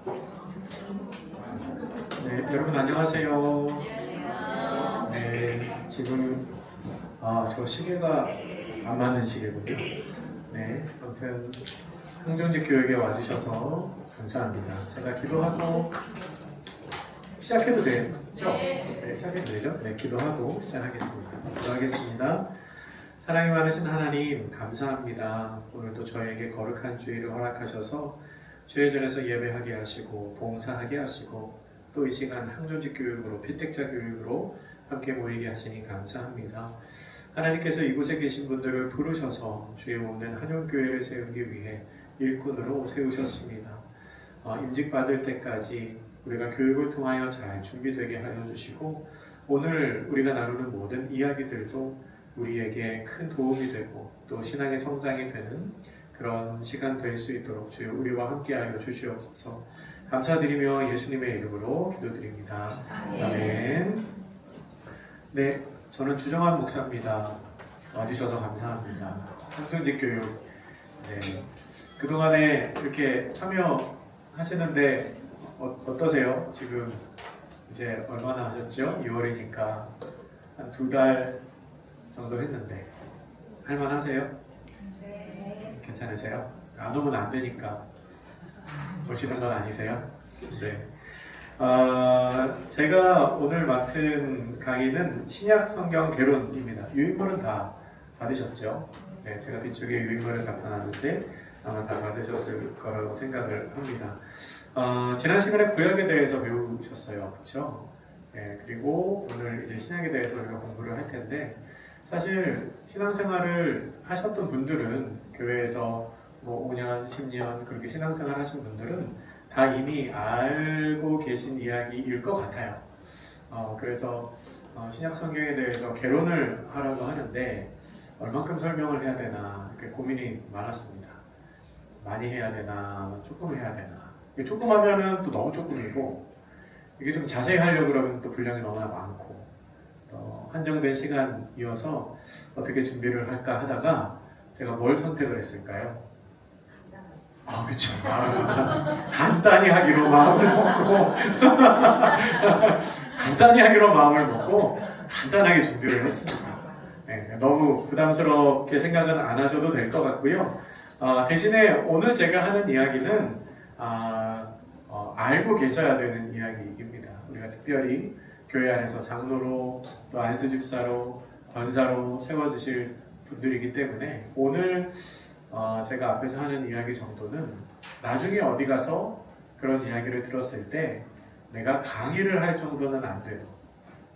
네, 여러분 안녕하세요. 네, 지금 저 시계가 안 맞는 시계군요. 네, 아무튼 흥정직 교육에 와주셔서 감사합니다. 제가 기도하고 시작해도 되죠? 네, 시작해도 되죠? 네, 기도하고 시작하겠습니다. 기도하겠습니다. 사랑이 많으신 하나님 감사합니다. 오늘도 저에게 거룩한 주일을 허락하셔서 주의 전에서 예배하게 하시고 봉사하게 하시고 또 이 시간 항존직 교육으로 피택자 교육으로 함께 모이게 하시니 감사합니다. 하나님께서 이곳에 계신 분들을 부르셔서 주의 몸된 한용교회를 세우기 위해 일꾼으로 세우셨습니다. 임직받을 때까지 우리가 교육을 통하여 잘 준비되게 하여 주시고 오늘 우리가 나누는 모든 이야기들도 우리에게 큰 도움이 되고 또 신앙의 성장이 되는 그런 시간 될 수 있도록 주여 우리와 함께하여 주시옵소서. 감사드리며 예수님의 이름으로 기도드립니다. 아멘. 네, 저는 주정환 목사입니다. 와주셔서 감사합니다. 항존직 교육. 네, 그동안에 이렇게 참여하시는데 어떠세요? 지금 이제 얼마나 하셨죠? 6월이니까 한 2달 정도 했는데 할만하세요? 네. 괜찮으세요? 안 오면 안 되니까 오시는 건 아니세요? 네. 제가 오늘 맡은 강의는 신약 성경 개론입니다. 유인물은 다 받으셨죠? 네, 제가 뒤쪽에 유인물을 갖다 놨는데 아마 다 받으셨을 거라고 생각을 합니다. 지난 시간에 구약에 대해서 배우셨어요. 그렇죠? 네, 그리고 오늘 이제 신약에 대해서 우리가 공부를 할 텐데 사실 신앙생활을 하셨던 분들은 교회에서 뭐 5년, 10년 그렇게 신앙생활 하신 분들은 다 이미 알고 계신 이야기일 것 같아요. 그래서 신약 성경에 대해서 개론을 하려고 하는데 얼만큼 설명을 해야 되나 이렇게 고민이 많았습니다. 많이 해야 되나, 조금 해야 되나. 조금 하면은 또 너무 조금이고 이게 좀 자세히 하려고 그러면 또 분량이 너무나 많고 한정된 시간이어서 어떻게 준비를 할까 하다가 제가 뭘 선택을 했을까요? 그쵸. 간단히 하기로 마음을 먹고 간단히 하기로 마음을 먹고 간단하게 준비를 했습니다. 네, 너무 부담스럽게 생각은 안 하셔도 될 것 같고요. 대신에 오늘 제가 하는 이야기는 알고 계셔야 되는 이야기입니다. 우리가 특별히 교회 안에서 장로로 또 안수집사로 권사로 세워주실 분들이기 때문에 오늘 제가 앞에서 하는 이야기 정도는 나중에 어디 가서 그런 이야기를 들었을 때 내가 강의를 할 정도는 안 돼도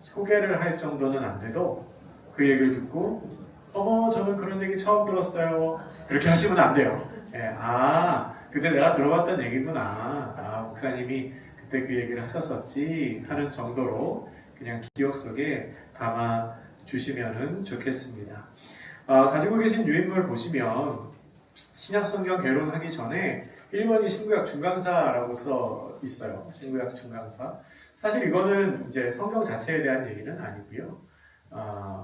소개를 할 정도는 안 돼도 그 얘기를 듣고 저는 그런 얘기 처음 들었어요 그렇게 하시면 안 돼요. 그때 내가 들어봤던 얘기구나. 목사님이 그때 그 얘기를 하셨었지 하는 정도로 그냥 기억 속에 담아 주시면 좋겠습니다. 가지고 계신 유인물 보시면 신약 성경 개론하기 전에 1번이 신구약 중강사라고 써 있어요. 신구약 중강사. 사실 이거는 이제 성경 자체에 대한 얘기는 아니고요.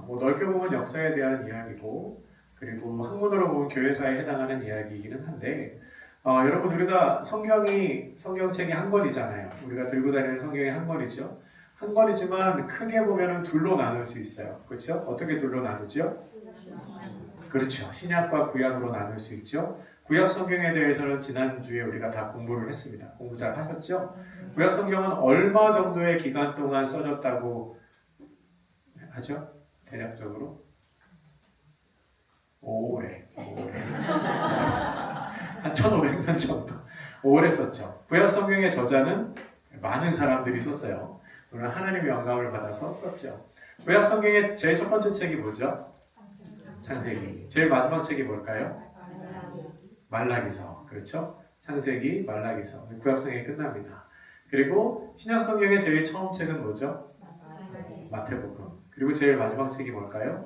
뭐 넓게 보면 역사에 대한 이야기고 그리고 학문으로 보면 교회사에 해당하는 이야기이기는 한데 여러분 우리가 성경책이 한 권이잖아요. 우리가 들고 다니는 성경이 한 권이죠. 한 권이지만 크게 보면 둘로 나눌 수 있어요. 그렇죠? 어떻게 둘로 나누죠? 그렇죠. 신약과 구약으로 나눌 수 있죠. 구약 성경에 대해서는 지난주에 우리가 다 공부를 했습니다. 공부 잘 하셨죠? 구약 성경은 얼마 정도의 기간 동안 써졌다고 하죠? 대략적으로? 오래. 한 1500년 정도. 오래 썼죠. 구약 성경의 저자는 많은 사람들이 썼어요. 물론 하나님의 영감을 받아서 썼죠. 구약 성경의 제일 첫 번째 책이 뭐죠? 창세기. 제일 마지막 책이 뭘까요? 말라기서. 그렇죠? 창세기, 말라기서. 구약 성경이 끝납니다. 그리고 신약 성경의 제일 처음 책은 뭐죠? 마태복음. 그리고 제일 마지막 책이 뭘까요?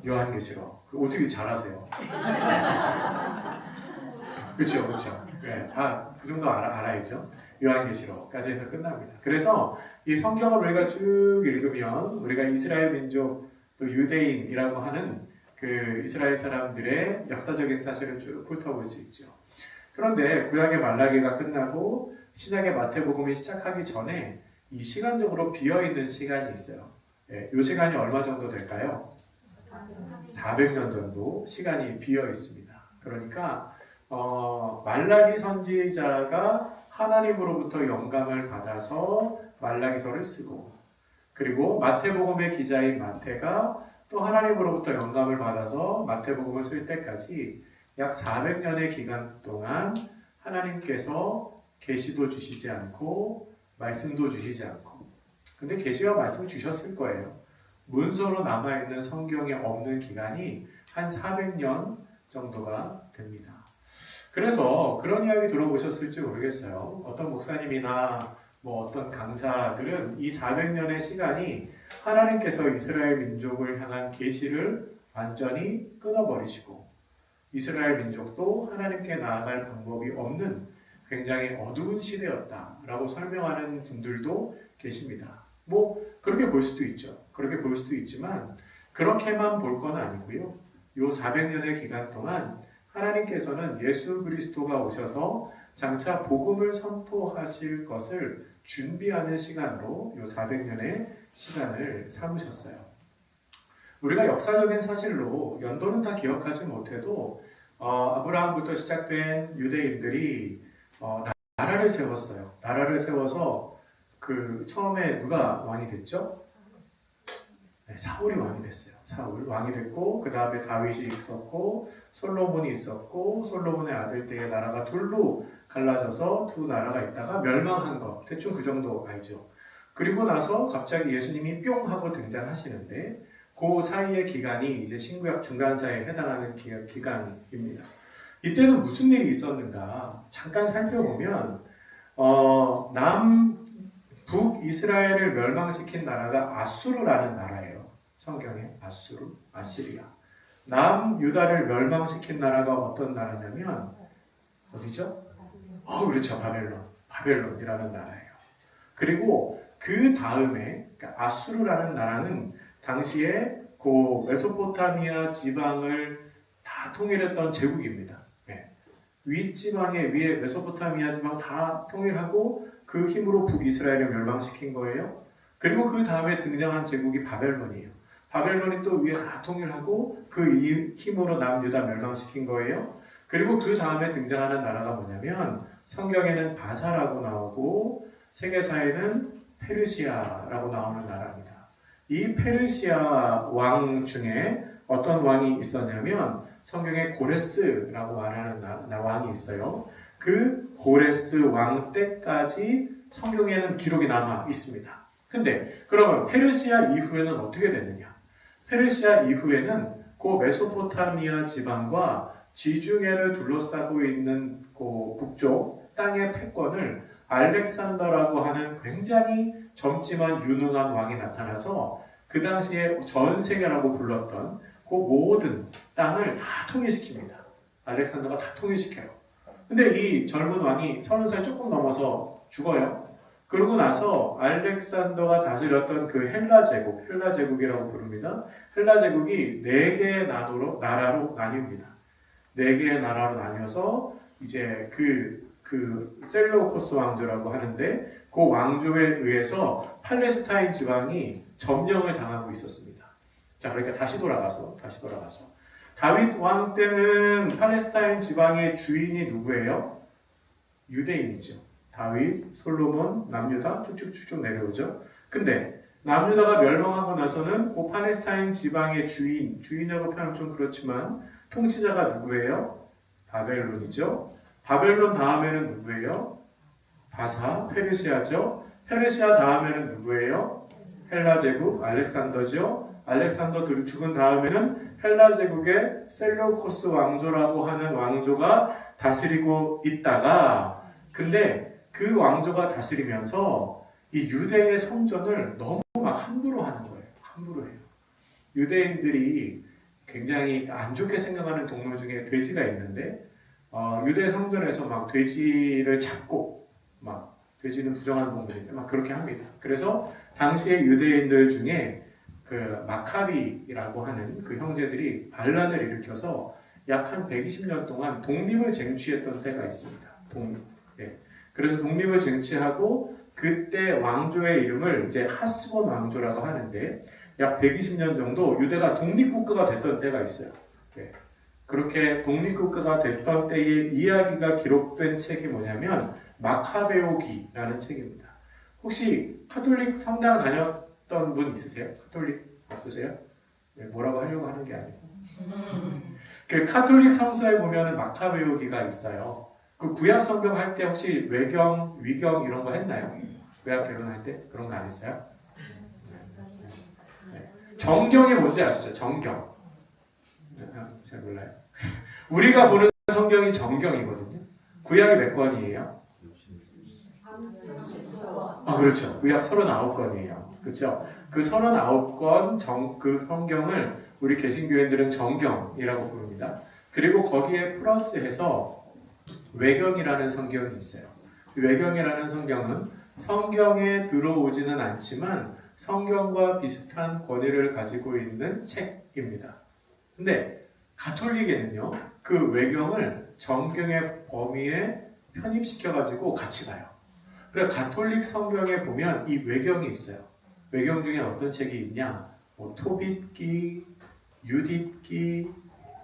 요한계시록. 어떻게 잘하세요? 그렇죠. 네, 다 그 정도 알아야죠. 요한계시록까지 해서 끝납니다. 그래서 이 성경을 우리가 쭉 읽으면 우리가 이스라엘 민족 또 유대인이라고 하는 그 이스라엘 사람들의 역사적인 사실을 쭉 훑어볼 수 있죠. 그런데 구약의 말라기가 끝나고 신약의 마태복음이 시작하기 전에 이 시간적으로 비어있는 시간이 있어요. 예, 이 시간이 얼마 정도 될까요? 400년 정도 시간이 비어 있습니다. 그러니까 말라기 선지자가 하나님으로부터 영감을 받아서 말라기서를 쓰고, 그리고 마태복음의 기자인 마태가 또 하나님으로부터 영감을 받아서 마태복음을 쓸 때까지 약 400년의 기간 동안 하나님께서 계시도 주시지 않고 말씀도 주시지 않고, 근데 계시와 말씀 주셨을 거예요. 문서로 남아있는 성경에 없는 기간이 한 400년 정도가 됩니다. 그래서 그런 이야기 들어보셨을지 모르겠어요. 어떤 목사님이나 어떤 강사들은 이 400년의 시간이 하나님께서 이스라엘 민족을 향한 계시를 완전히 끊어버리시고 이스라엘 민족도 하나님께 나아갈 방법이 없는 굉장히 어두운 시대였다라고 설명하는 분들도 계십니다. 그렇게 볼 수도 있죠. 그렇게 볼 수도 있지만 그렇게만 볼 건 아니고요. 요 400년의 기간 동안 하나님께서는 예수 그리스도가 오셔서 장차 복음을 선포하실 것을 준비하는 시간으로 요 400년의 시간을 삼으셨어요. 우리가 역사적인 사실로 연도는 다 기억하지 못해도 아브라함부터 시작된 유대인들이 나라를 세웠어요. 나라를 세워서 처음에 누가 왕이 됐죠? 네, 사울이 왕이 됐어요. 사울 왕이 됐고 그 다음에 다윗이 있었고 솔로몬이 있었고 솔로몬의 아들 때의 나라가 둘로 갈라져서 두 나라가 있다가 멸망한 것, 대충 그 정도 알죠. 그리고 나서 갑자기 예수님이 뿅 하고 등장하시는데 그 사이의 기간이 이제 신구약 중간사에 해당하는 기간입니다. 이때는 무슨 일이 있었는가 잠깐 살펴보면 북이스라엘을 멸망시킨 나라가 아수르라는 나라예요. 성경에 아수르, 아시리아. 남유다를 멸망시킨 나라가 어떤 나라냐면 어디죠? 그렇죠. 바벨론이라는 나라예요. 그리고 그 다음에 그러니까 아수르라는 나라는 당시에 그 메소포타미아 지방을 다 통일했던 제국입니다. 네. 윗지방에 위에 메소포타미아 지방 다 통일하고 그 힘으로 북이스라엘을 멸망시킨 거예요. 그리고 그 다음에 등장한 제국이 바벨론이에요. 바벨론이 또 위에 다 통일하고 그 힘으로 남유다 멸망시킨 거예요. 그리고 그 다음에 등장하는 나라가 뭐냐면 성경에는 바사라고 나오고 세계사에는 페르시아라고 나오는 나라입니다. 이 페르시아 왕 중에 어떤 왕이 있었냐면 성경에 고레스라고 말하는 왕이 있어요. 그 고레스 왕 때까지 성경에는 기록이 남아 있습니다. 근데 그러면 페르시아 이후에는 어떻게 됐느냐? 페르시아 이후에는 그 메소포타미아 지방과 지중해를 둘러싸고 있는 그 북쪽 땅의 패권을 알렉산더라고 하는 굉장히 젊지만 유능한 왕이 나타나서 그 당시에 전 세계라고 불렀던 그 모든 땅을 다 통일시킵니다. 알렉산더가 다 통일시켜요. 근데 이 젊은 왕이 30살 조금 넘어서 죽어요. 그러고 나서 알렉산더가 다스렸던 그 헬라 제국이라고 부릅니다. 헬라 제국이 4개의 나라로 나뉩니다. 4개의 나라로 나뉘어서 이제 그 셀레우코스 왕조라고 하는데 그 왕조에 의해서 팔레스타인 지방이 점령을 당하고 있었습니다. 자, 그러니까 다시 돌아가서 다윗 왕 때는 팔레스타인 지방의 주인이 누구예요? 유대인이죠. 다윗, 솔로몬, 남유다 쭉쭉쭉 내려오죠. 근데 남유다가 멸망하고 나서는 그 팔레스타인 지방의 주인이라고 표현하면 좀 그렇지만 통치자가 누구예요? 바벨론이죠. 바벨론 다음에는 누구예요? 바사, 페르시아죠. 페르시아 다음에는 누구예요? 헬라 제국, 알렉산더죠. 알렉산더 죽은 다음에는 헬라 제국의 셀레우코스 왕조라고 하는 왕조가 다스리고 있다가, 근데 그 왕조가 다스리면서 이 유대의 성전을 너무 막 함부로 하는 거예요. 함부로 해요. 유대인들이 굉장히 안 좋게 생각하는 동물 중에 돼지가 있는데 유대 성전에서 막 돼지를 잡고 막 돼지는 부정한 동물인데 막 그렇게 합니다. 그래서 당시의 유대인들 중에 그 마카비라고 하는 그 형제들이 반란을 일으켜서 약 한 120년 동안 독립을 쟁취했던 때가 있습니다. 독립. 예. 그래서 독립을 쟁취하고 그때 왕조의 이름을 이제 하스본 왕조라고 하는데 약 120년 정도 유대가 독립국가가 됐던 때가 있어요. 예. 그렇게 독립국가가 됐던 때의 이야기가 기록된 책이 뭐냐면 마카베오기라는 책입니다. 혹시 카톨릭 성당 다녔던 분 있으세요? 카톨릭 없으세요? 네, 뭐라고 하려고 하는 게 아니고 그 카톨릭 성서에 보면 마카베오기가 있어요. 그 구약 성경 할 때 혹시 외경, 위경 이런 거 했나요? 구약 결혼할 때 그런 거 안 했어요? 네. 정경이 뭔지 아시죠? 정경. 잘 몰라요. 우리가 보는 성경이 정경이거든요. 구약이 몇 권이에요? 그렇죠. 구약 39권이에요. 그렇죠. 그 39권 그 성경을 우리 개신교인들은 정경이라고 부릅니다. 그리고 거기에 플러스해서 외경이라는 성경이 있어요. 외경이라는 성경은 성경에 들어오지는 않지만 성경과 비슷한 권위를 가지고 있는 책입니다. 근데 가톨릭에는요, 그 외경을 정경의 범위에 편입시켜가지고 같이 봐요. 그래서 가톨릭 성경에 보면 이 외경이 있어요. 외경 중에 어떤 책이 있냐? 뭐 토빗기, 유딧기,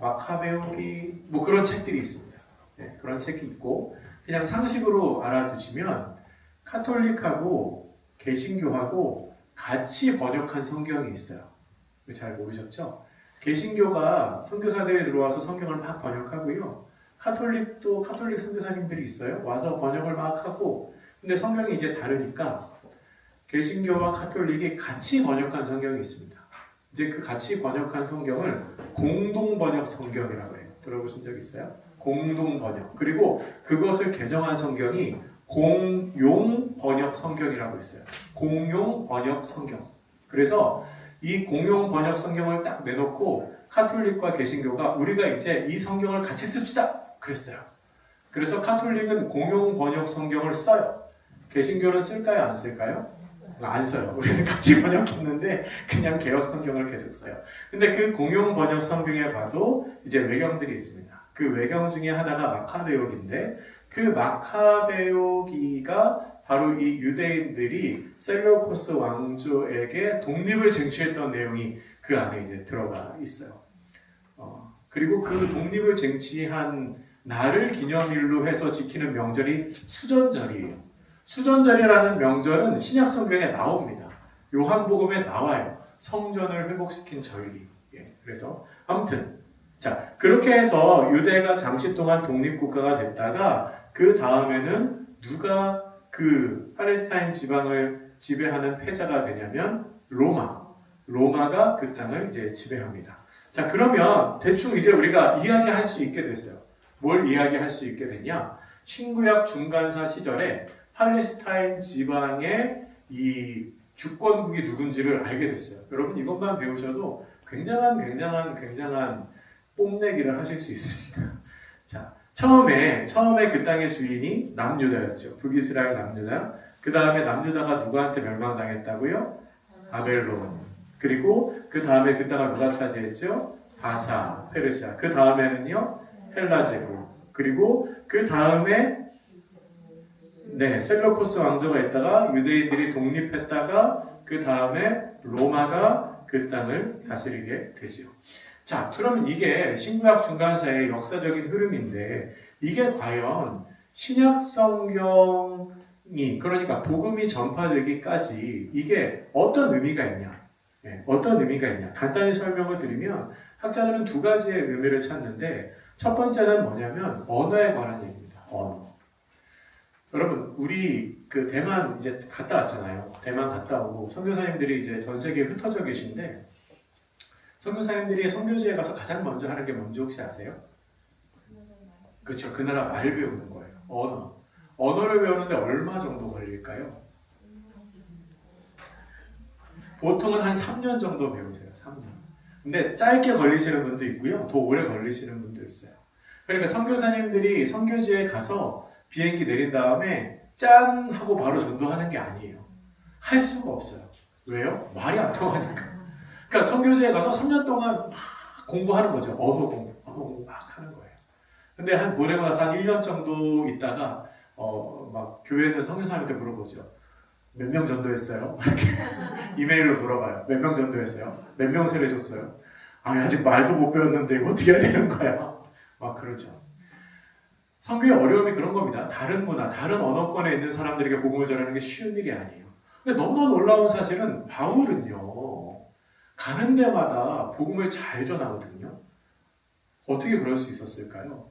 마카베오기, 뭐 그런 책들이 있습니다. 네, 그런 책이 있고 그냥 상식으로 알아두시면 카톨릭하고 개신교하고 같이 번역한 성경이 있어요. 잘 모르셨죠? 개신교가 선교사들이 들어와서 성경을 막 번역하고요. 카톨릭도 카톨릭 선교사님들이 있어요. 와서 번역을 막 하고 근데 성경이 이제 다르니까 개신교와 카톨릭이 같이 번역한 성경이 있습니다. 이제 그 같이 번역한 성경을 공동번역 성경이라고 해요. 들어보신 적 있어요? 공동번역. 그리고 그것을 개정한 성경이 공용번역 성경이라고 있어요. 공용번역 성경. 그래서 이 공용번역 성경을 딱 내놓고 카톨릭과 개신교가 우리가 이제 이 성경을 같이 씁시다 그랬어요. 그래서 카톨릭은 공용번역 성경을 써요. 개신교는 쓸까요? 안 쓸까요? 안 써요. 우리는 같이 번역했는데 그냥 개역 성경을 계속 써요. 근데 그 공용 번역 성경에 봐도 이제 외경들이 있습니다. 그 외경 중에 하나가 마카베오기인데 그 마카베오기가 바로 이 유대인들이 셀로코스 왕조에게 독립을 쟁취했던 내용이 그 안에 이제 들어가 있어요. 그리고 그 독립을 쟁취한 날을 기념일로 해서 지키는 명절이 수전절이에요. 수전절이라는 명절은 신약 성경에 나옵니다. 요한복음에 나와요. 성전을 회복시킨 절기. 예, 그래서 아무튼 자 그렇게 해서 유대가 잠시 동안 독립국가가 됐다가 그 다음에는 누가 그 팔레스타인 지방을 지배하는 패자가 되냐면 로마가 그 땅을 이제 지배합니다. 자 그러면 대충 이제 우리가 이야기할 수 있게 됐어요. 뭘 이야기할 수 있게 됐냐? 신구약 중간사 시절에 팔레스타인 지방의 이 주권국이 누군지를 알게 됐어요. 여러분 이것만 배우셔도 굉장한 뽐내기를 하실 수 있습니다. 자, 처음에 그 땅의 주인이 남유다였죠. 북이스라엘 남유다. 그 다음에 남유다가 누구한테 멸망당했다고요? 바벨론. 그리고 그 다음에 그 땅을 누가 차지했죠? 바사, 페르시아. 그 다음에는요? 헬라 제국. 그리고 그 다음에 셀로코스 왕조가 있다가 유대인들이 독립했다가 그 다음에 로마가 그 땅을 다스리게 되죠. 자, 그러면 이게 신구약 중간사의 역사적인 흐름인데 이게 과연 신약 성경이 그러니까 복음이 전파되기까지 이게 어떤 의미가 있냐? 어떤 의미가 있냐? 간단히 설명을 드리면 학자들은 두 가지의 의미를 찾는데 첫 번째는 뭐냐면 언어에 관한 얘기입니다. 언어. 여러분, 우리 그 대만 이제 갔다 왔잖아요. 대만 갔다 오고 선교사님들이 이제 전 세계에 흩어져 계신데 선교사님들이 선교지에 가서 가장 먼저 하는 게 뭔지 혹시 아세요? 그렇죠. 그 나라 말 배우는 거예요. 언어. 언어를 배우는데 얼마 정도 걸릴까요? 보통은 한 3년 정도 배우세요. 3년. 근데 짧게 걸리시는 분도 있고요. 더 오래 걸리시는 분도 있어요. 그러니까 선교사님들이 선교지에 가서 비행기 내린 다음에 짠! 하고 바로 전도하는 게 아니에요. 할 수가 없어요. 왜요? 말이 안 통하니까. 그러니까 선교지에 가서 3년 동안 막 공부하는 거죠. 언어 공부. 하고 막 하는 거예요. 근데 한 보내고 나서 한 1년 정도 있다가 막 교회는 선교사님한테 물어보죠. 몇 명 전도했어요? 이메일로 물어봐요. 몇 명 전도했어요? 몇 명 세례줬어요? 아니 아직 말도 못 배웠는데 이거 어떻게 해야 되는 거야? 막 그러죠. 선교의 어려움이 그런 겁니다. 다른 문화, 다른 언어권에 있는 사람들에게 복음을 전하는 게 쉬운 일이 아니에요. 근데 너무나 놀라운 사실은 바울은요. 가는 데마다 복음을 잘 전하거든요. 어떻게 그럴 수 있었을까요?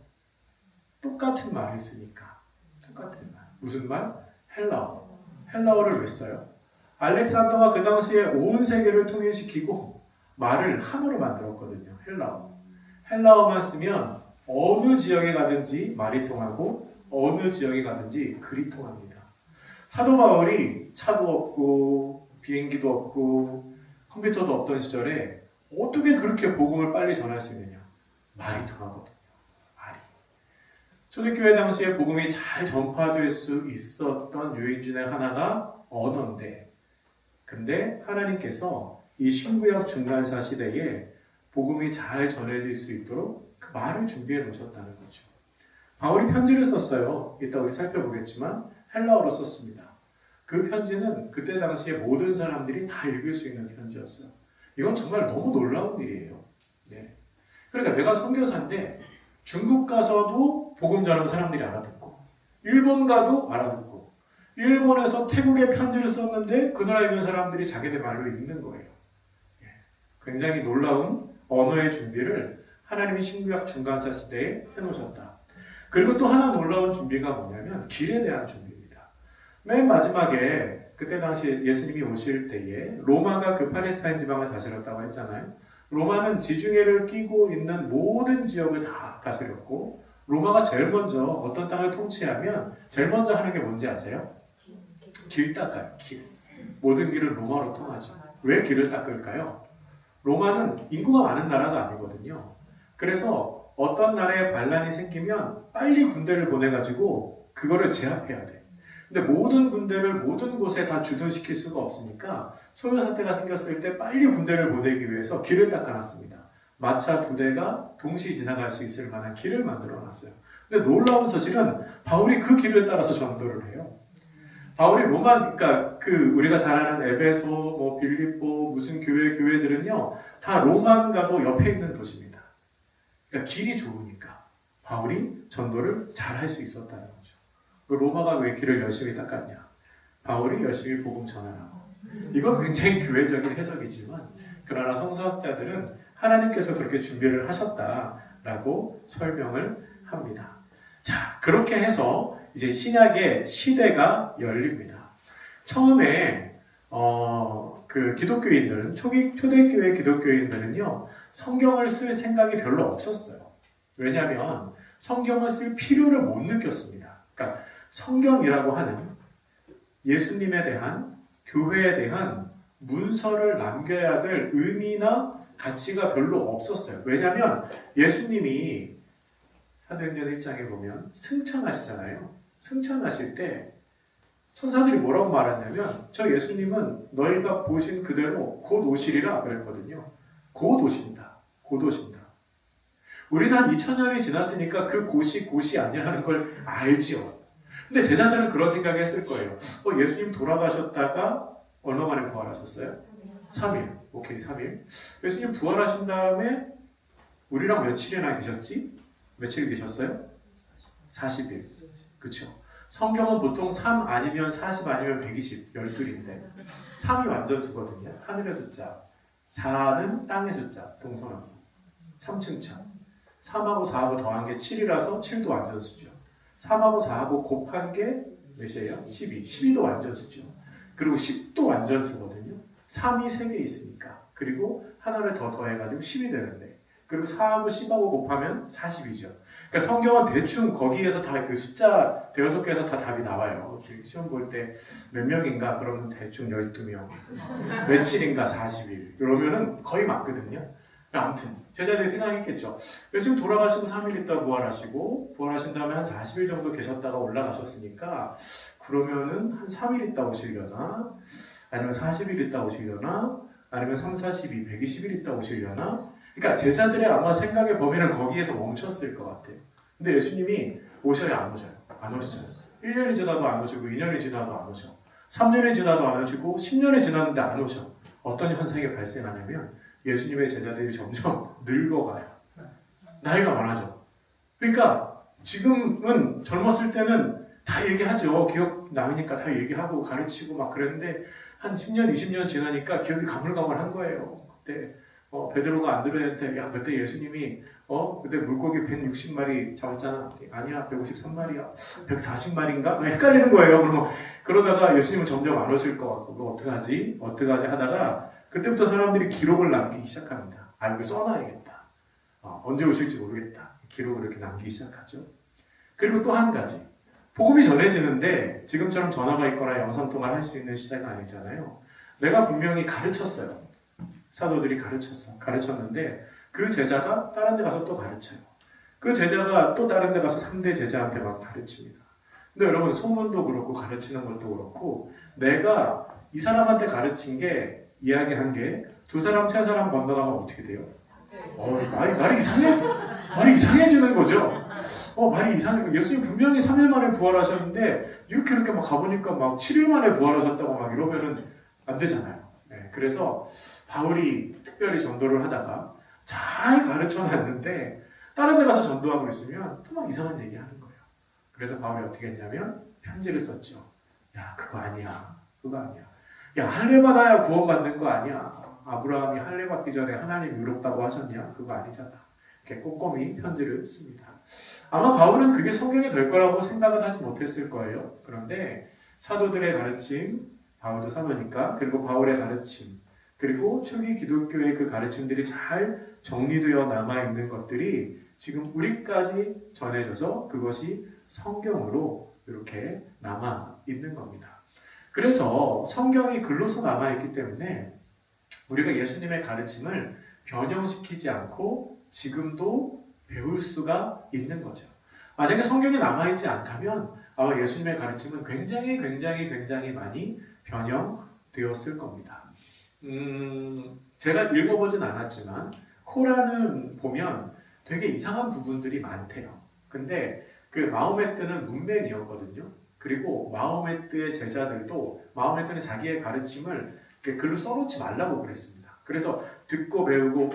똑같은 말을 쓰니까. 똑같은 말. 무슨 말? 헬라어. 헬라어를 왜 써요? 알렉산더가 그 당시에 온 세계를 통일시키고 말을 하나로 만들었거든요. 헬라어. 헬라어만 쓰면 어느 지역에 가든지 말이 통하고 어느 지역에 가든지 글이 통합니다. 사도 바울이 차도 없고 비행기도 없고 컴퓨터도 없던 시절에 어떻게 그렇게 복음을 빨리 전할 수 있느냐? 말이 통하거든요. 말이. 초대교회 당시에 복음이 잘 전파될 수 있었던 요인 중에 하나가 언어인데, 근데 하나님께서 이 신구약 중간사 시대에 복음이 잘 전해질 수 있도록 그 말을 준비해 놓으셨다는 거죠. 바울이 편지를 썼어요. 이따 우리 살펴보겠지만 헬라어로 썼습니다. 그 편지는 그때 당시에 모든 사람들이 다 읽을 수 있는 편지였어요. 이건 정말 너무 놀라운 일이에요. 네. 그러니까 내가 선교사인데 중국 가서도 복음 전하는 사람들이 알아듣고, 일본 가도 알아듣고, 일본에서 태국에 편지를 썼는데 그 나라에 있는 사람들이 자기들 말로 읽는 거예요. 굉장히 놀라운 언어의 준비를 하나님이 신구약 중간사 시대에 해놓으셨다. 그리고 또 하나 놀라운 준비가 뭐냐면 길에 대한 준비입니다. 맨 마지막에 그때 당시 예수님이 오실 때에 로마가 그 팔레스타인 지방을 다스렸다고 했잖아요. 로마는 지중해를 끼고 있는 모든 지역을 다 다스렸고, 로마가 제일 먼저 어떤 땅을 통치하면 제일 먼저 하는 게 뭔지 아세요? 길 닦아요. 길. 모든 길은 로마로 통하죠. 왜 길을 닦을까요? 로마는 인구가 많은 나라가 아니거든요. 그래서 어떤 나라에 반란이 생기면 빨리 군대를 보내가지고 그거를 제압해야 돼. 근데 모든 군대를 모든 곳에 다 주둔시킬 수가 없으니까 소요 사태가 생겼을 때 빨리 군대를 보내기 위해서 길을 닦아놨습니다. 마차 2대가 동시에 지나갈 수 있을 만한 길을 만들어놨어요. 근데 놀라운 사실은 바울이 그 길을 따라서 전도를 해요. 바울이 로마, 그러니까 우리가 잘 아는 에베소, 뭐 빌립보, 무슨 교회들은요, 다 로만과도 옆에 있는 도시입니다. 그러니까 길이 좋으니까 바울이 전도를 잘 할 수 있었다는 거죠. 로마가 왜 길을 열심히 닦았냐? 바울이 열심히 복음 전하라고. 이건 굉장히 교회적인 해석이지만, 그러나 성서학자들은 하나님께서 그렇게 준비를 하셨다라고 설명을 합니다. 자, 그렇게 해서 이제 신약의 시대가 열립니다. 처음에 그 기독교인들은 초대교회 기독교인들은요, 성경을 쓸 생각이 별로 없었어요. 왜냐하면 성경을 쓸 필요를 못 느꼈습니다. 그러니까 성경이라고 하는 예수님에 대한, 교회에 대한 문서를 남겨야 될 의미나 가치가 별로 없었어요. 왜냐하면 예수님이 사도행전 1장에 보면 승천하시잖아요. 승천하실 때 천사들이 뭐라고 말했냐면, 저 예수님은 너희가 보신 그대로 곧 오시리라 그랬거든요. 곧 오신다. 곧 오신다. 우리는 한 2000년이 지났으니까 그 곧이 아니라는 걸 알죠. 근데 제자들은 그런 생각했을 거예요. 예수님 돌아가셨다가 얼마 만에 부활하셨어요? 3일. 오케이, 3일. 예수님 부활하신 다음에 우리랑 며칠이나 계셨지? 며칠 계셨어요? 40일. 그쵸? 성경은 보통 3 아니면 40 아니면 120, 12인데 3이 완전수거든요. 하늘의 숫자. 4는 땅의 숫자, 동서남북. 3층천. 3하고 4하고 더한 게 7이라서 7도 완전수죠. 3하고 4하고 곱한 게 몇이에요? 12. 12도 완전수죠. 그리고 10도 완전수거든요. 3이 3개 있으니까. 그리고 하나를 더 더해가지고 10이 되는데, 그리고 4하고 10하고 곱하면 40이죠. 그러니까 성경은 대충 거기에서 다 그 숫자 대여섯 개에서 다 답이 나와요. 시험 볼 때 몇 명인가 그러면 대충 12명, 며칠인가 40일 그러면은 거의 맞거든요. 아무튼 제자들이 생각했겠죠. 예수님 돌아가시고 3일 있다 부활하신 다음에 한 40일 정도 계셨다가 올라가셨으니까 그러면은 한 3일 있다 오시려나? 아니면 40일 있다 오시려나? 아니면 3, 42, 120일 있다 오시려나? 그러니까 제자들의 아마 생각의 범위는 거기에서 멈췄을 것 같아요. 근데 예수님이 오셔야 안 오셔요? 안 오시잖아요. 1년이 지나도 안 오시고 2년이 지나도 안 오셔. 3년이 지나도 안 오시고 10년이 지났는데 안 오셔. 어떤 현상이 발생하냐면 예수님의 제자들이 점점 늙어가요. 나이가 많아져. 그러니까 지금은 젊었을 때는 다 얘기하죠. 기억 남으니까 다 얘기하고 가르치고 막 그랬는데 한 10년, 20년 지나니까 기억이 가물가물한 거예요. 그때 베드로가 안드레한테 야 그때 예수님이 그때 물고기 160마리 잡았잖아. 아니야 153마리야 140마리인가? 헷갈리는 거예요. 그러다가 예수님은 점점 안 오실 것 같고 그거 어떡하지 하다가 그때부터 사람들이 기록을 남기기 시작합니다. 이거 써놔야겠다. 언제 오실지 모르겠다. 기록을 이렇게 남기기 시작하죠. 그리고 또 한 가지 복음이 전해지는데 지금처럼 전화가 있거나 영상통화를 할 수 있는 시대가 아니잖아요. 내가 분명히 가르쳤어요. 사도들이 가르쳤는데 그 제자가 다른 데 가서 또 가르쳐요. 그 제자가 또 다른 데 가서 3대 제자한테 막 가르칩니다. 근데 여러분 소문도 그렇고 가르치는 것도 그렇고 내가 이 사람한테 가르친 게 이야기한 게 두 사람, 세 사람 건너가면 어떻게 돼요? 말이 이상해지는 거죠. 말이 이상해. 예수님 분명히 3일 만에 부활하셨는데 이렇게 막 가보니까 막 7일 만에 부활하셨다고 막 이러면은 안 되잖아요. 네, 그래서 바울이 특별히 전도를 하다가 잘 가르쳐놨는데 다른 데 가서 전도하고 있으면 또 막 이상한 얘기 하는 거예요. 그래서 바울이 어떻게 했냐면 편지를 썼죠. 야 그거 아니야. 야 할례 받아야 구원받는 거 아니야. 아브라함이 할례 받기 전에 하나님 의롭다고 하셨냐? 그거 아니잖아. 이렇게 꼼꼼히 편지를 씁니다. 아마 바울은 그게 성경이 될 거라고 생각은 하지 못했을 거예요. 그런데 사도들의 가르침, 바울도 사도니까, 그리고 바울의 가르침, 그리고 초기 기독교의 그 가르침들이 잘 정리되어 남아있는 것들이 지금 우리까지 전해져서 그것이 성경으로 이렇게 남아있는 겁니다. 그래서 성경이 글로서 남아있기 때문에 우리가 예수님의 가르침을 변형시키지 않고 지금도 배울 수가 있는 거죠. 만약에 성경이 남아있지 않다면 아마 예수님의 가르침은 굉장히 많이 변형되었을 겁니다. 제가 읽어보진 않았지만 코란은 보면 되게 이상한 부분들이 많대요. 근데 그 마호메트는 문맹이었거든요. 그리고 마호메트의 제자들도 마호메트는 자기의 가르침을 글로 써놓지 말라고 그랬습니다. 그래서 듣고 배우고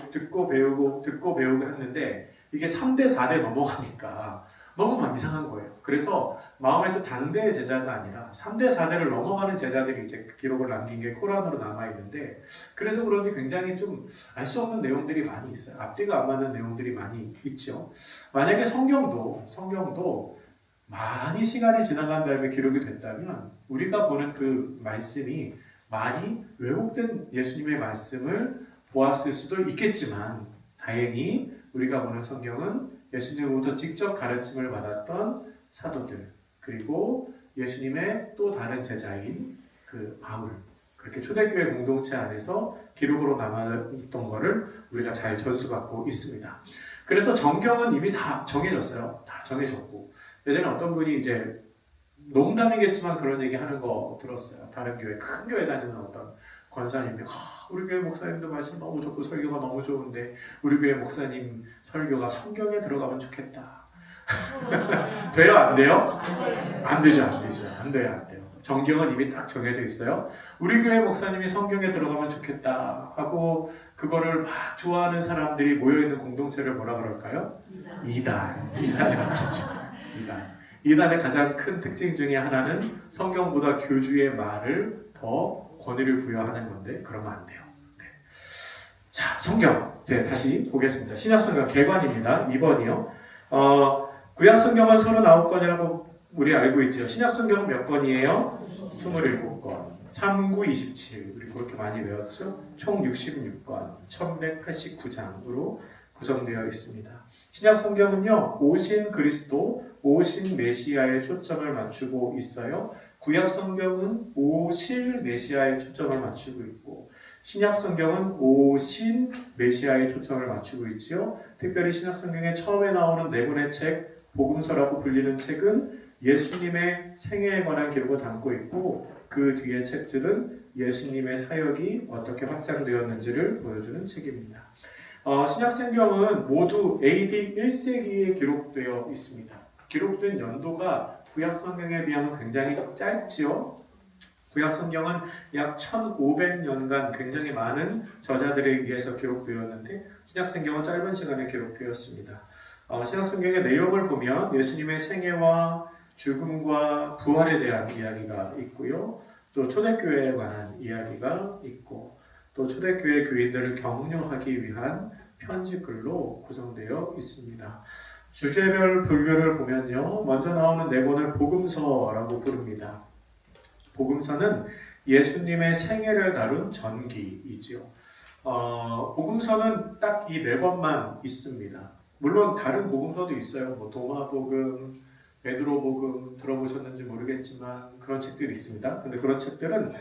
했는데 이게 3대 4대 넘어가니까 너무 막 이상한 거예요. 그래서 마호메트 당대의 제자가 아니라 3대 4대를 넘어가는 제자들이 이제 기록을 남긴 게 코란으로 남아있는데 그래서 그런지 굉장히 좀 알 수 없는 내용들이 많이 있어요. 앞뒤가 안 맞는 내용들이 많이 있죠. 만약에 성경도 많이 시간이 지나간 다음에 기록이 됐다면 우리가 보는 그 말씀이 많이 왜곡된 예수님의 말씀을 보았을 수도 있겠지만 다행히 우리가 보는 성경은 예수님으로부터 직접 가르침을 받았던 사도들 그리고 예수님의 또 다른 제자인 그 바울 그렇게 초대교회 공동체 안에서 기록으로 남아있던 것을 우리가 잘 전수받고 있습니다. 그래서 정경은 이미 다 정해졌어요. 다 정해졌고 예전에 어떤 분이 이제 농담이겠지만 그런 얘기 하는 거 들었어요. 다른 교회, 큰 교회 다니는 어떤 권사님이 우리 교회 목사님도 말씀 너무 좋고 설교가 너무 좋은데 우리 교회 목사님 설교가 성경에 들어가면 좋겠다. 돼요? 안 돼요? 안 되죠. 안 돼요. 정경은 이미 딱 정해져 있어요. 우리 교회 목사님이 성경에 들어가면 좋겠다 하고 그거를 막 좋아하는 사람들이 모여있는 공동체를 뭐라 그럴까요? 이단이라고 그러죠. 이단의 가장 큰 특징 중에 하나는 성경보다 교주의 말을 더 권위를 부여하는 건데 그러면 안 돼요. 네. 자, 성경 다시 보겠습니다. 신약성경 개관입니다. 2번이요. 구약성경은 39권이라고 우리 알고 있죠. 신약성경은 몇 권이에요? 27권. 3927 우리 그렇게 많이 외웠죠. 총 66권 1189장으로 구성되어 있습니다. 신약성경은요. 오신 그리스도, 오신 메시아에 초점을 맞추고 있어요. 구약성경은 오실 메시아에 초점을 맞추고 있고 신약성경은 오신 메시아에 초점을 맞추고 있죠. 특별히 신약성경에 처음에 나오는 네 권의 책, 복음서라고 불리는 책은 예수님의 생애에 관한 기록을 담고 있고 그 뒤의 책들은 예수님의 사역이 어떻게 확장되었는지를 보여주는 책입니다. 신약성경은 모두 AD 1세기에 기록되어 있습니다. 기록된 연도가 구약성경에 비하면 굉장히 짧지요. 구약성경은 약 1500년간 굉장히 많은 저자들에 의해서 기록되었는데 신약성경은 짧은 시간에 기록되었습니다. 신약성경의 내용을 보면 예수님의 생애와 죽음과 부활에 대한 이야기가 있고요. 또 초대교회에 관한 이야기가 있고 또 초대교회 교인들을 격려하기 위한 편지글로 구성되어 있습니다. 주제별 분류를 보면요. 먼저 나오는 네 권을 복음서라고 부릅니다. 복음서는 예수님의 생애를 다룬 전기이지요. 복음서는 딱 이 네 권만 있습니다. 물론 다른 복음서도 있어요. 뭐 도마복음, 베드로복음 들어보셨는지 모르겠지만 그런 책들이 있습니다. 근데 그런 책들은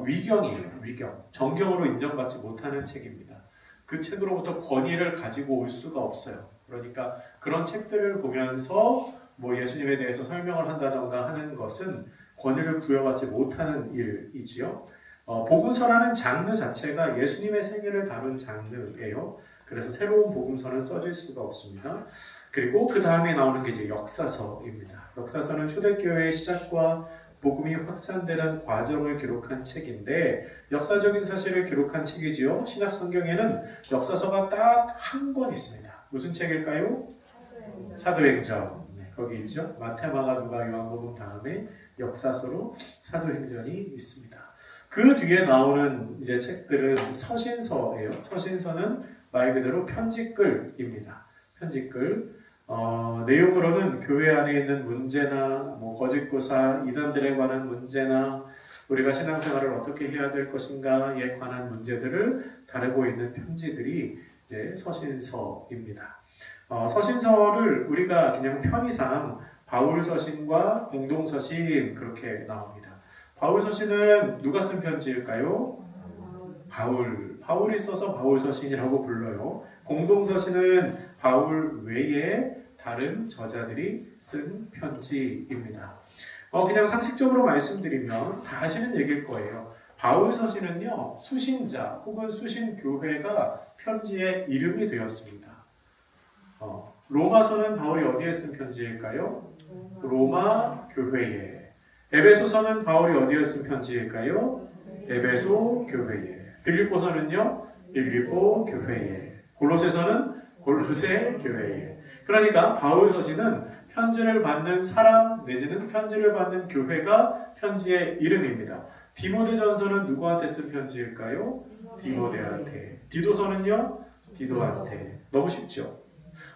위경이에요. 위경. 정경으로 인정받지 못하는 책입니다. 그 책으로부터 권위를 가지고 올 수가 없어요. 그러니까 그런 책들을 보면서 뭐 예수님에 대해서 설명을 한다던가 하는 것은 권위를 부여받지 못하는 일이지요. 복음서라는 장르 자체가 예수님의 생애를 다룬 장르예요. 그래서 새로운 복음서는 써질 수가 없습니다. 그리고 그 다음에 나오는 게 이제 역사서입니다. 역사서는 초대교회의 시작과 복음이 확산되는 과정을 기록한 책인데 역사적인 사실을 기록한 책이지요. 신약 성경에는 역사서가 딱 한 권 있습니다. 무슨 책일까요? 사도행전. 네, 거기 있죠. 마태, 마가, 누가, 요한복음 다음에 역사서로 사도행전이 있습니다. 그 뒤에 나오는 이제 책들은 서신서예요. 서신서는 말 그대로 편지글입니다. 편지글. 내용으로는 교회 안에 있는 문제나 뭐 거짓교사, 이단들에 관한 문제나 우리가 신앙생활을 어떻게 해야 될 것인가에 관한 문제들을 다루고 있는 편지들이 이제 서신서입니다. 서신서를 우리가 그냥 편의상 바울서신과 공동서신 그렇게 나옵니다. 바울서신은 누가 쓴 편지일까요? 바울이 써서 바울서신이라고 불러요. 공동서신은 바울 외에 다른 저자들이 쓴 편지입니다. 그냥 상식적으로 말씀드리면 다 아시는 얘기일 거예요. 바울서신은요, 수신자 혹은 수신교회가 편지의 이름이 되었습니다. 로마서는 바울이 어디에 쓴 편지일까요? 로마 교회에. 에베소서는 바울이 어디에 쓴 편지일까요? 에베소 교회에. 빌립보서는요? 빌립보 교회에. 골로새서는 골로새 교회에. 그러니까 바울서신은 편지를 받는 사람 내지는 편지를 받는 교회가 편지의 이름입니다. 디모데전서는 누구한테 쓴 편지일까요? 디모데한테. 디도서는요? 디도한테. 너무 쉽죠?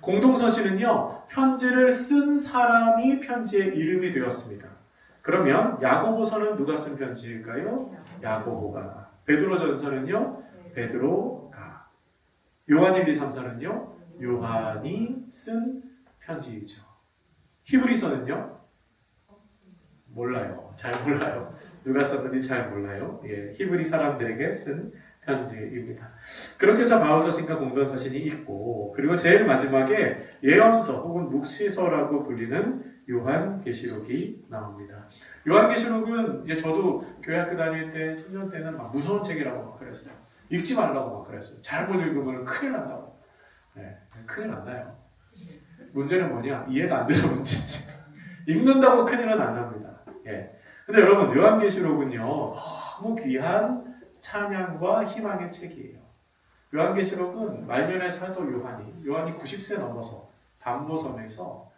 공동서신은요, 편지를 쓴 사람이 편지의 이름이 되었습니다. 그러면 야고보서는 누가 쓴 편지일까요? 야고보가. 베드로전서는요? 베드로가. 요한 1, 2, 3서는요? 요한이 쓴 편지이죠. 히브리서는요? 몰라요. 잘 몰라요. 누가 썼는지 잘 몰라요. 예, 히브리 사람들에게 쓴 편지입니다. 그렇게 해서 바울서신과 공동서신이 있고, 그리고 제일 마지막에 예언서 혹은 묵시서라고 불리는 요한계시록이 나옵니다. 요한계시록은 이제 저도 교회 학교 다닐 때 청년 때는 막 무서운 책이라고 막 그랬어요. 읽지 말라고 막 그랬어요. 잘못 읽으면 큰일 난다고. 네, 큰일 안 나요. 문제는 뭐냐? 이해가 안 돼서 문제지. 읽는다고 큰일은 안 납니다. 예. 근데 여러분, 요한계시록은요, 너무 귀한 찬양과 희망의 책이에요. 요한계시록은 말년의 사도 요한이 90세 넘어서 담보섬에서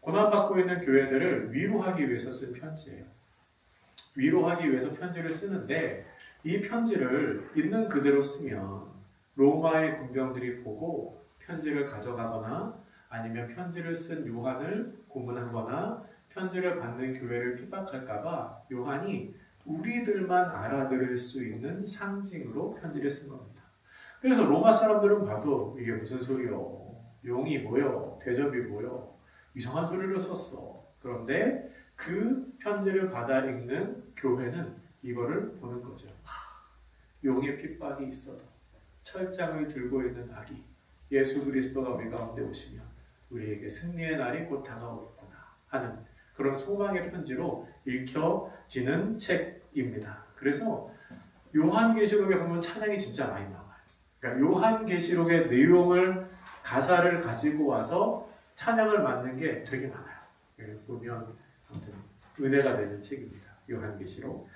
고난받고 있는 교회들을 위로하기 위해서 쓴 편지예요. 위로하기 위해서 편지를 쓰는데 이 편지를 있는 그대로 쓰면 로마의 군병들이 보고 편지를 가져가거나 아니면 편지를 쓴 요한을 고문하거나 편지를 받는 교회를 핍박할까봐 요한이 우리들만 알아들을 수 있는 상징으로 편지를 쓴 겁니다. 그래서 로마 사람들은 봐도 이게 무슨 소리요? 용이 뭐요? 대접이 뭐요? 이상한 소리를 썼어. 그런데 그 편지를 받아 읽는 교회는 이거를 보는 거죠. 용의 핍박이 있어도 철장을 들고 있는 아기 예수 그리스도가 우리 가운데 오시면 우리에게 승리의 날이 곧 다가오겠구나 하는 그런 소망의 편지로 읽혀지는 책입니다. 그래서 요한계시록에 보면 찬양이 진짜 많이 나와요. 그러니까 요한계시록의 내용을 가사를 가지고 와서 찬양을 만든 게 되게 많아요. 보면 아무튼 은혜가 되는 책입니다. 요한계시록.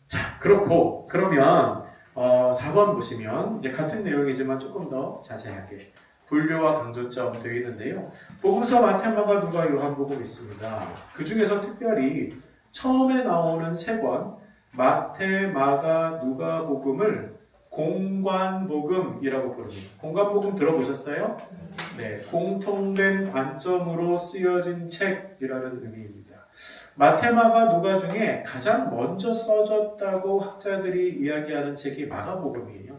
자, 그렇고 그러면 4번 보시면 이제 같은 내용이지만 조금 더 자세하게 분류와 강조점 되어 있는데요. 복음서 마태, 마가, 누가, 요한복음 있습니다. 그 중에서 특별히 처음에 나오는 세 권 마태, 마가, 누가복음을 공관복음이라고 부릅니다. 공관복음 들어보셨어요? 네, 공통된 관점으로 쓰여진 책이라는 의미입니다. 마태, 마가, 누가 중에 가장 먼저 써졌다고 학자들이 이야기하는 책이 마가복음이에요.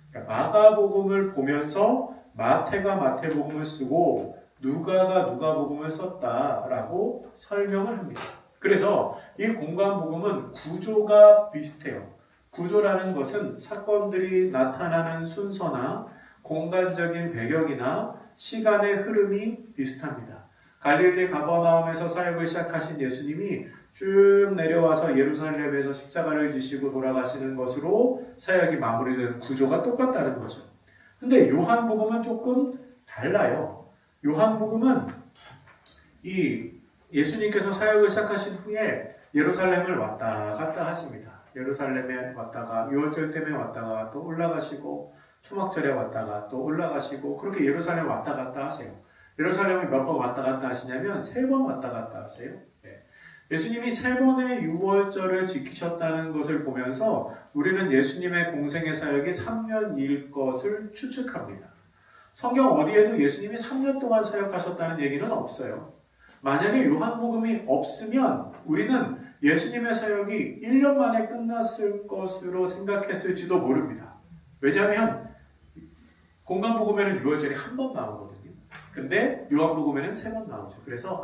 그러니까 마가복음을 보면서 마태가 마태복음을 쓰고 누가가 누가복음을 썼다라고 설명을 합니다. 그래서 이 공관복음은 구조가 비슷해요. 구조라는 것은 사건들이 나타나는 순서나 공간적인 배경이나 시간의 흐름이 비슷합니다. 갈릴리 가버나움에서 사역을 시작하신 예수님이 쭉 내려와서 예루살렘에서 십자가를 지시고 돌아가시는 것으로 사역이 마무리되는 구조가 똑같다는 거죠. 근데 요한복음은 조금 달라요. 요한복음은 이 예수님께서 사역을 시작하신 후에 예루살렘을 왔다 갔다 하십니다. 예루살렘에 왔다가 유월절 때문에 왔다가 또 올라가시고 초막절에 왔다가 또 올라가시고 그렇게 예루살렘 왔다 갔다 하세요. 예루살렘을 몇 번 왔다 갔다 하시냐면 3번 왔다 갔다 하세요. 네. 예수님이 3번의 유월절을 지키셨다는 것을 보면서 우리는 예수님의 공생의 사역이 3년일 것을 추측합니다. 성경 어디에도 예수님이 3년 동안 사역하셨다는 얘기는 없어요. 만약에 요한복음이 없으면 우리는 예수님의 사역이 1년 만에 끝났을 것으로 생각했을지도 모릅니다. 왜냐하면 공관복음에는 유월절이 한 번 나오거든요. 근데 요한복음에는 3번 나오죠. 그래서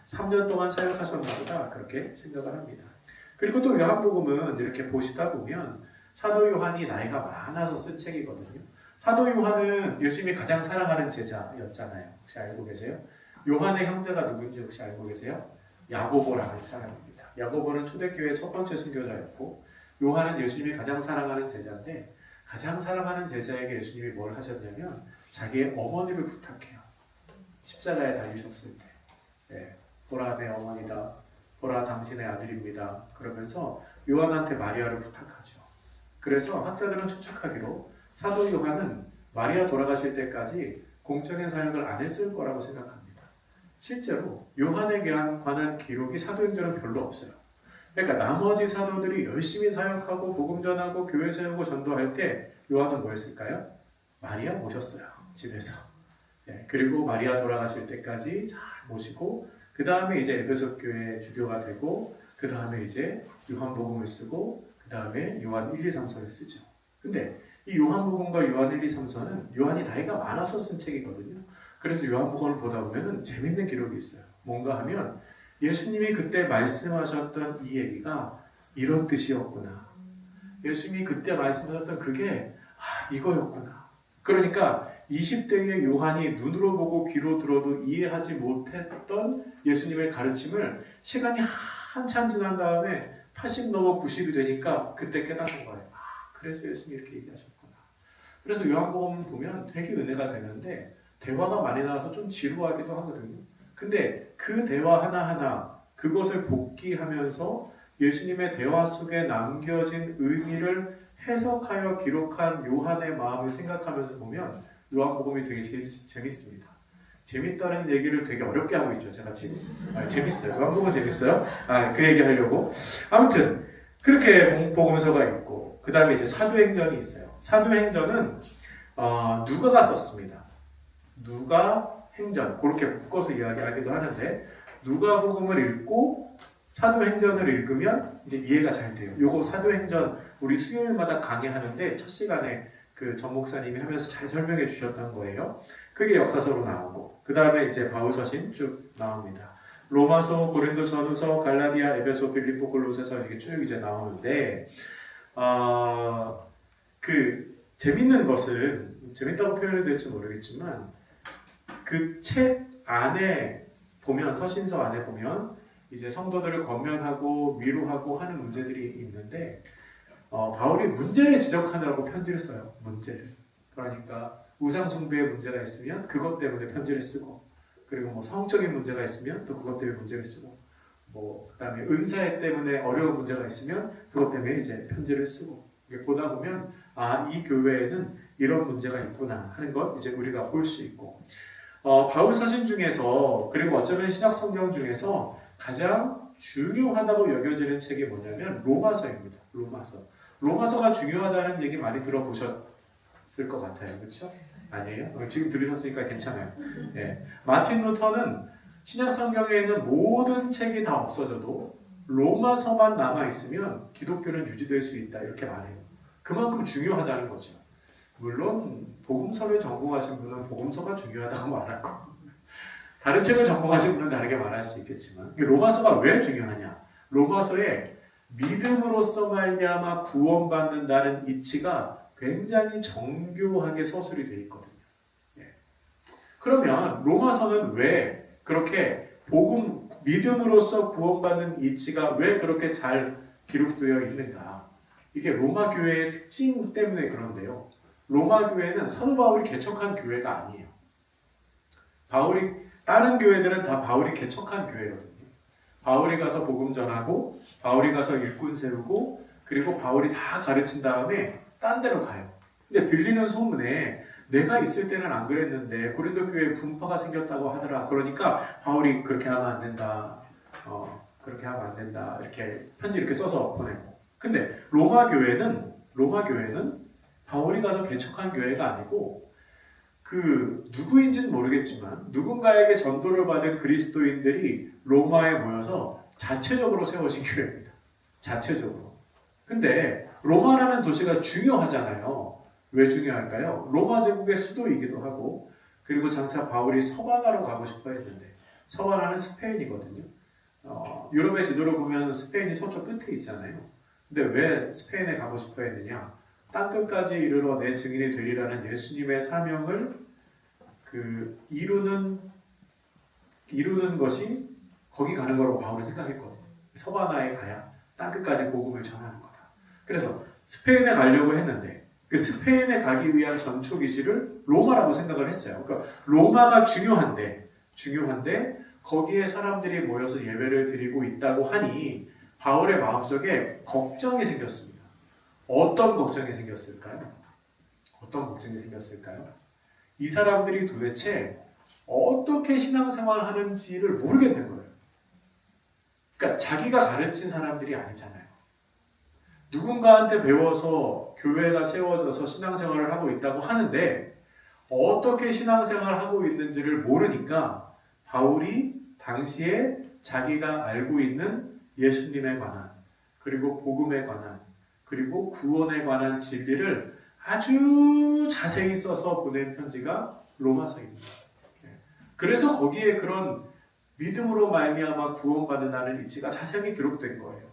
3년 동안 사역하셨나 보다 그렇게 생각을 합니다. 그리고 또 요한복음은 이렇게 보시다 보면 사도 요한이 나이가 많아서 쓴 책이거든요. 사도 요한은 예수님이 가장 사랑하는 제자였잖아요. 혹시 알고 계세요? 요한의 형제가 누군지 혹시 알고 계세요? 야고보라는 사람입니다. 야고보는 초대교회의 첫 번째 순교자였고 요한은 예수님이 가장 사랑하는 제자인데 가장 사랑하는 제자에게 예수님이 뭘 하셨냐면 자기의 어머니를 부탁해요. 십자가에 달리셨을 때 네, 보라 내 어머니다. 보라 당신의 아들입니다. 그러면서 요한한테 마리아를 부탁하죠. 그래서 학자들은 추측하기로 사도 요한은 마리아 돌아가실 때까지 공적인 사역을 안 했을 거라고 생각합니다. 실제로 요한에 관한 기록이 사도행전은 별로 없어요. 그러니까 나머지 사도들이 열심히 사역하고 복음 전하고 교회 세우고 전도할 때 요한은 뭐 했을까요? 마리아 모셨어요. 집에서. 네, 그리고 마리아 돌아가실 때까지 잘 모시고 그 다음에 이제 에베소 교회 주교가 되고 그 다음에 이제 요한복음을 쓰고 그 다음에 요한 1, 2, 3서를 쓰죠. 근데 이 요한복음과 요한 1, 2, 3서는 요한이 나이가 많아서 쓴 책이거든요. 그래서 요한복음을 보다 보면 재밌는 기록이 있어요. 뭔가 하면 예수님이 그때 말씀하셨던 이 얘기가 이런 뜻이었구나. 예수님이 그때 말씀하셨던 그게 이거였구나. 그러니까 20대의 요한이 눈으로 보고 귀로 들어도 이해하지 못했던 예수님의 가르침을 시간이 한참 지난 다음에 80 넘어 90이 되니까 그때 깨닫는 거예요. 그래서 예수님이 이렇게 얘기하셨구나. 그래서 요한복음 보면 되게 은혜가 되는데 대화가 많이 나와서 좀 지루하기도 하거든요. 근데 그 대화 하나하나 그것을 복기하면서 예수님의 대화 속에 남겨진 의미를 해석하여 기록한 요한의 마음을 생각하면서 보면 요한복음이 되게 재밌습니다. 재밌다는 얘기를 되게 어렵게 하고 있죠. 제가 지금. 재밌어요. 요한복음 재밌어요? 그 얘기 하려고. 아무튼 그렇게 복음서가 있고 그 다음에 이제 사도행전이 있어요. 사도행전은 누가가 썼습니다. 누가행전 그렇게 묶어서 이야기하기도 하는데 누가복음을 읽고 사도행전을 읽으면 이제 이해가 잘 돼요. 요거 사도행전 우리 수요일마다 강의하는데 첫 시간에 그 전 목사님이 하면서 잘 설명해 주셨던 거예요. 그게 역사서로 나오고 그 다음에 이제 바울서신 쭉 나옵니다. 로마서, 고린도 전후서, 갈라디아, 에베소, 빌립보, 골로새서 이게 쭉 이제 나오는데 그 재밌는 것은 재밌다고 표현해도 될지 모르겠지만 그 책 안에 보면 서신서 안에 보면 이제 성도들을 권면하고 위로하고 하는 문제들이 있는데 바울이 문제를 지적하느라고 편지를 써요. 문제를. 그러니까 우상 숭배에 문제가 있으면 그것 때문에 편지를 쓰고, 그리고 뭐 성적인 문제가 있으면 또 그것 때문에 문제를 쓰고, 뭐 그다음에 은사에 때문에 어려운 문제가 있으면 그것 때문에 이제 편지를 쓰고, 보다 보면 이 교회에는 이런 문제가 있구나 하는 것 이제 우리가 볼 수 있고, 바울 서신 중에서, 그리고 어쩌면 신약 성경 중에서 가장 중요하다고 여겨지는 책이 뭐냐면 로마서입니다. 로마서가 중요하다는 얘기 많이 들어보셨을 것 같아요. 그렇죠? 아니에요? 지금 들으셨으니까 괜찮아요. 네. 마틴 루터는 신약 성경에 있는 모든 책이 다 없어져도 로마서만 남아있으면 기독교는 유지될 수 있다, 이렇게 말해요. 그만큼 중요하다는 거죠. 물론 복음서를 전공하신 분은 복음서가 중요하다고 말하고, 다른 책을 전공하신 분은 다르게 말할 수 있겠지만, 로마서가 왜 중요하냐? 로마서에 믿음으로써 말미암아 구원받는다는 이치가 굉장히 정교하게 서술이 되어 있거든요. 그러면 로마서는 왜 그렇게 믿음으로써 구원받는 이치가 왜 그렇게 잘 기록되어 있는가? 이게 로마 교회의 특징 때문에 그런데요. 로마 교회는 사도 바울이 개척한 교회가 아니에요. 다른 교회들은 다 바울이 개척한 교회거든요. 바울이 가서 복음 전하고, 바울이 가서 일꾼 세우고, 그리고 바울이 다 가르친 다음에 딴 데로 가요. 근데 들리는 소문에 내가 있을 때는 안 그랬는데 고린도 교회에 분파가 생겼다고 하더라. 그러니까 바울이 그렇게 하면 안 된다. 그렇게 하면 안 된다. 이렇게 편지 이렇게 써서 보내고. 근데 로마 교회는 바울이 가서 개척한 교회가 아니고, 누구인지는 모르겠지만 누군가에게 전도를 받은 그리스도인들이 로마에 모여서 자체적으로 세워진 교회입니다. 자체적으로. 근데 로마라는 도시가 중요하잖아요. 왜 중요할까요? 로마 제국의 수도이기도 하고, 그리고 장차 바울이 서바나로 가고 싶어 했는데, 서바나는 스페인이거든요. 유럽의 지도를 보면 스페인이 서쪽 끝에 있잖아요. 근데 왜 스페인에 가고 싶어 했느냐? 땅끝까지 이르러 내 증인이 되리라는 예수님의 사명을 이루는 것이 거기 가는 거라고 바울이 생각했거든요. 서바나에 가야 땅끝까지 복음을 전하는 거다. 그래서 스페인에 가려고 했는데 그 스페인에 가기 위한 전초 기지를 로마라고 생각을 했어요. 그러니까 로마가 중요한데 거기에 사람들이 모여서 예배를 드리고 있다고 하니 바울의 마음속에 걱정이 생겼습니다. 어떤 걱정이 생겼을까요? 이 사람들이 도대체 어떻게 신앙생활을 하는지를 모르겠는 거예요. 그러니까 자기가 가르친 사람들이 아니잖아요. 누군가한테 배워서 교회가 세워져서 신앙생활을 하고 있다고 하는데 어떻게 신앙생활을 하고 있는지를 모르니까 바울이 당시에 자기가 알고 있는 예수님에 관한, 그리고 복음에 관한, 그리고 구원에 관한 진리를 아주 자세히 써서 보낸 편지가 로마서입니다. 그래서 거기에 그런 믿음으로 말미암아 구원받는다는 이치가 자세히 기록된 거예요.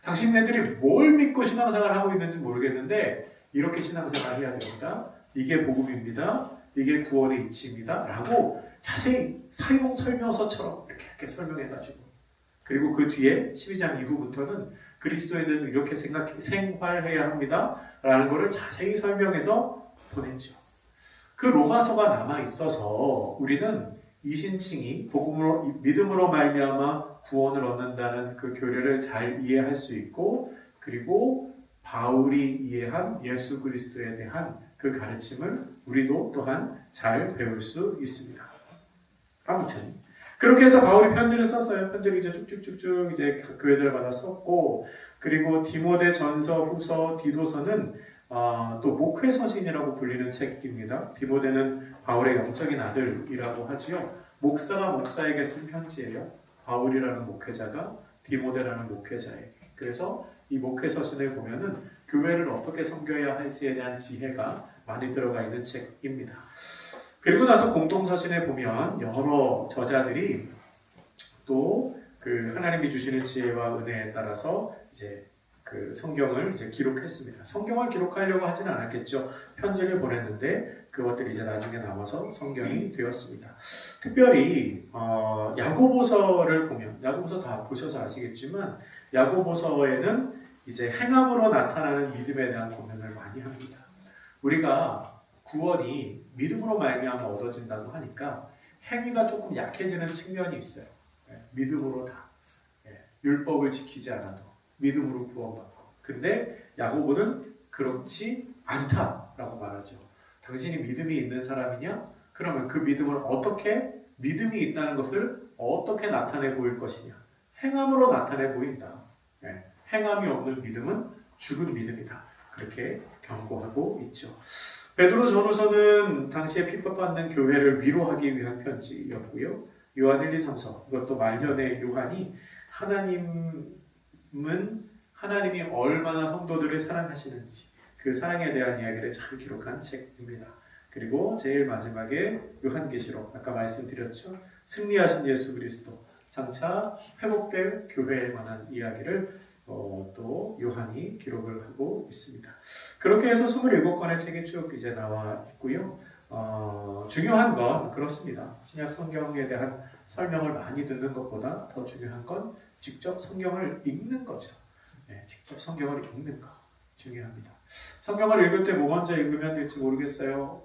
당신네들이 뭘 믿고 신앙생활을 하고 있는지 모르겠는데 이렇게 신앙생활을 해야 됩니다. 이게 복음입니다. 이게 구원의 이치입니다. 라고 자세히 사용 설명서처럼 이렇게 설명해가지고, 그리고 그 뒤에 12장 이후부터는 그리스도인들은 이렇게 생활해야 합니다. 라는 것을 자세히 설명해서 보냈죠. 그 로마서가 남아있어서 우리는 이신칭이 믿음으로 말미암아 구원을 얻는다는 그 교례를 잘 이해할 수 있고, 그리고 바울이 이해한 예수 그리스도에 대한 그 가르침을 우리도 또한 잘 배울 수 있습니다. 아무튼 그렇게 해서 바울이 편지를 썼어요. 편지를 이제 쭉쭉쭉쭉 이제 교회들을 받아 썼고, 그리고 디모데 전서, 후서, 디도서는 또 목회 서신이라고 불리는 책입니다. 디모데는 바울의 영적인 아들이라고 하지요. 목사가 목사에게 쓴 편지예요. 바울이라는 목회자가 디모데라는 목회자에게. 그래서 이 목회 서신을 보면은 교회를 어떻게 섬겨야 할지에 대한 지혜가 많이 들어가 있는 책입니다. 그리고 나서 공동서신에 보면 여러 저자들이 또 그 하나님이 주시는 지혜와 은혜에 따라서 이제 그 성경을 이제 기록했습니다. 성경을 기록하려고 하지는 않았겠죠. 편지를 보냈는데 그것들이 이제 나중에 나와서 성경이 되었습니다. 특별히 야고보서를 보면, 야고보서 다 보셔서 아시겠지만 야고보서에는 이제 행함으로 나타나는 믿음에 대한 고민을 많이 합니다. 우리가 구원이 믿음으로 말미암아 얻어진다고 하니까 행위가 조금 약해지는 측면이 있어요. 믿음으로 다. 율법을 지키지 않아도 믿음으로 구원받고. 근데 야고보는 그렇지 않다라고 말하죠. 당신이 믿음이 있는 사람이냐? 그러면 그 믿음을 어떻게, 믿음이 있다는 것을 어떻게 나타내 보일 것이냐? 행함으로 나타내 보인다. 행함이 없는 믿음은 죽은 믿음이다. 그렇게 경고하고 있죠. 베드로 전후서는 당시에 핍박받는 교회를 위로하기 위한 편지였고요. 요한 1, 2, 3서, 이것도 말년에 요한이 하나님이 얼마나 성도들을 사랑하시는지 그 사랑에 대한 이야기를 잘 기록한 책입니다. 그리고 제일 마지막에 요한계시록, 아까 말씀드렸죠. 승리하신 예수 그리스도, 장차 회복될 교회에 관한 이야기를 또 요한이 기록을 하고 있습니다. 그렇게 해서 27권의 책이 쭉 이제 나와 있고요. 중요한 건 그렇습니다. 신약 성경에 대한 설명을 많이 듣는 것보다 더 중요한 건 직접 성경을 읽는 거죠. 직접 성경을 읽는 거 중요합니다. 성경을 읽을 때 뭐 먼저 읽으면 될지 모르겠어요.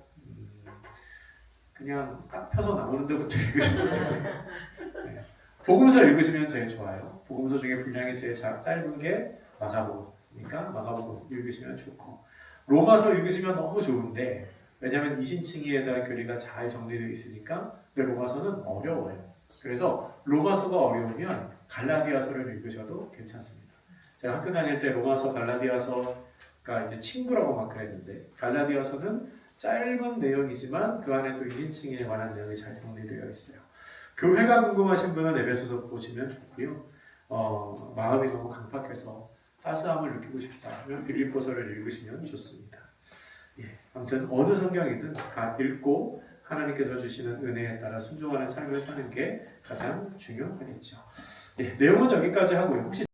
그냥 딱 펴서 나오는 데부터 읽으시면 돼요. 복음서 읽으시면 제일 좋아요. 복음서 중에 분량이 제일 짧은 게 마가복음이니까 마가복음 읽으시면 좋고, 로마서 읽으시면 너무 좋은데, 왜냐하면 이신칭의에 대한 교리가 잘 정리되어 있으니까. 근데 로마서는 어려워요. 그래서 로마서가 어려우면 갈라디아서를 읽으셔도 괜찮습니다. 제가 학교 다닐 때 로마서, 갈라디아서가 이제 친구라고 막 그랬는데, 갈라디아서는 짧은 내용이지만 그 안에 또 이신칭의에 관한 내용이 잘 정리되어 있어요. 교회가 궁금하신 분은 에베소서 보시면 좋고요. 마음이 너무 강팍해서 따스함을 느끼고 싶다면 빌립보서를 읽으시면 좋습니다. 아무튼 어느 성경이든 다 읽고 하나님께서 주시는 은혜에 따라 순종하는 삶을 사는 게 가장 중요하겠죠. 내용은 여기까지 하고요. 혹시